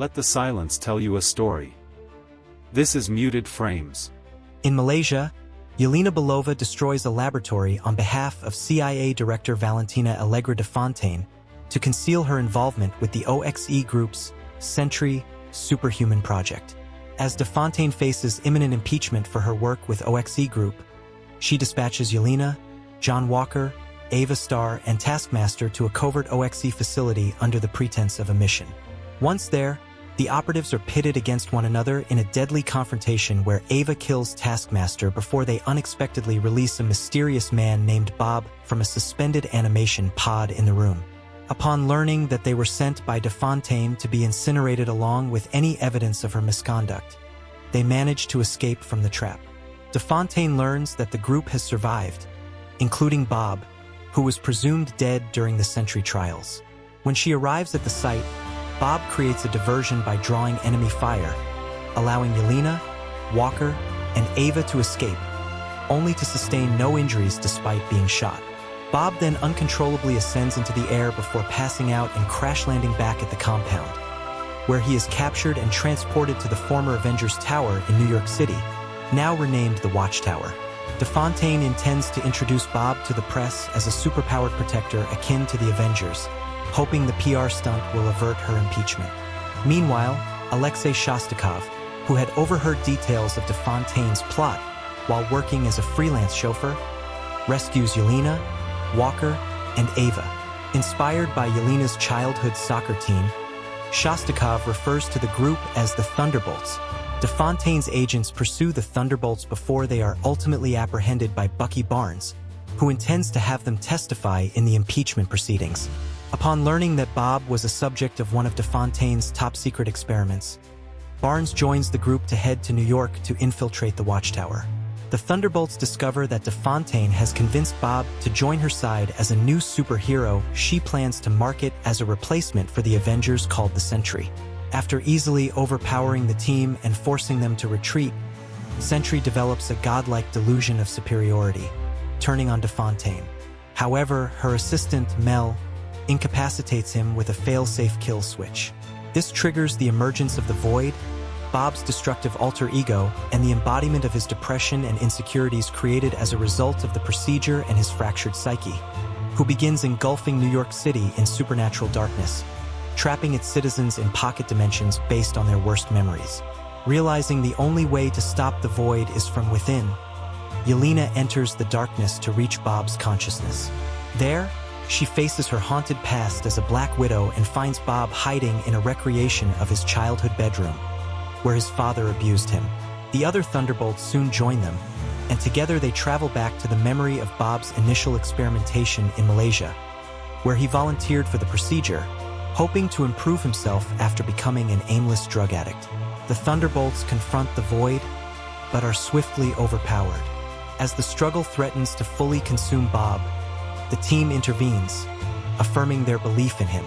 Let the silence tell you a story. This is Muted Frames. In Malaysia, Yelena Belova destroys a laboratory on behalf of CIA Director Valentina Allegra de Fontaine to conceal her involvement with the OXE Group's Sentry Superhuman project. As de Fontaine faces imminent impeachment for her work with OXE Group, she dispatches Yelena, John Walker, Ava Starr, and Taskmaster to a covert OXE facility under the pretense of a mission. Once there, the operatives are pitted against one another in a deadly confrontation where Ava kills Taskmaster before they unexpectedly release a mysterious man named Bob from a suspended animation pod in the room. Upon learning that they were sent by de Fontaine to be incinerated along with any evidence of her misconduct, they manage to escape from the trap. De Fontaine learns that the group has survived, including Bob, who was presumed dead during the Sentry trials. When she arrives at the site, Bob creates a diversion by drawing enemy fire, allowing Yelena, Walker, and Ava to escape, only to sustain no injuries despite being shot. Bob then uncontrollably ascends into the air before passing out and crash-landing back at the compound, where he is captured and transported to the former Avengers Tower in New York City, now renamed the Watchtower. De Fontaine intends to introduce Bob to the press as a superpowered protector akin to the Avengers, hoping the PR stunt will avert her impeachment. Meanwhile, Alexei Shostakov, who had overheard details of de Fontaine's plot while working as a freelance chauffeur, rescues Yelena, Walker, and Ava. Inspired by Yelena's childhood soccer team, Shostakov refers to the group as the Thunderbolts. De Fontaine's agents pursue the Thunderbolts before they are ultimately apprehended by Bucky Barnes, who intends to have them testify in the impeachment proceedings. Upon learning that Bob was a subject of one of de Fontaine's top-secret experiments, Barnes joins the group to head to New York to infiltrate the Watchtower. The Thunderbolts discover that de Fontaine has convinced Bob to join her side as a new superhero she plans to market as a replacement for the Avengers called the Sentry. After easily overpowering the team and forcing them to retreat, Sentry develops a godlike delusion of superiority, turning on de Fontaine. However, her assistant, Mel, incapacitates him with a fail-safe kill switch. This triggers the emergence of the Void, Bob's destructive alter ego, and the embodiment of his depression and insecurities created as a result of the procedure and his fractured psyche, who begins engulfing New York City in supernatural darkness, trapping its citizens in pocket dimensions based on their worst memories. Realizing the only way to stop the Void is from within, Yelena enters the darkness to reach Bob's consciousness. There, she faces her haunted past as a Black Widow and finds Bob hiding in a recreation of his childhood bedroom, where his father abused him. The other Thunderbolts soon join them, and together they travel back to the memory of Bob's initial experimentation in Malaysia, where he volunteered for the procedure, hoping to improve himself after becoming an aimless drug addict. The Thunderbolts confront the Void, but are swiftly overpowered. As the struggle threatens to fully consume Bob, the team intervenes, affirming their belief in him.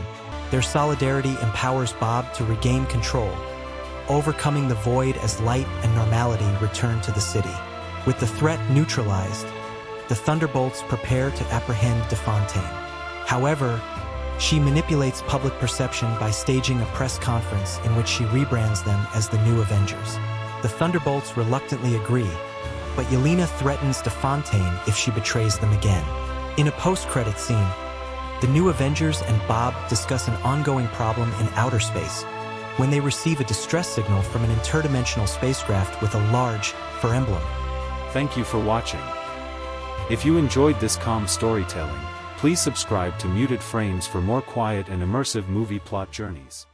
Their solidarity empowers Bob to regain control, overcoming the Void as light and normality return to the city. With the threat neutralized, the Thunderbolts prepare to apprehend de Fontaine. However, she manipulates public perception by staging a press conference in which she rebrands them as the New Avengers. The Thunderbolts reluctantly agree, but Yelena threatens de Fontaine if she betrays them again. In a post-credit scene, the New Avengers and Bob discuss an ongoing problem in outer space when they receive a distress signal from an interdimensional spacecraft with a large Fire emblem. Thank you for watching. If you enjoyed this calm storytelling, please subscribe to Muted Frames for more quiet and immersive movie plot journeys.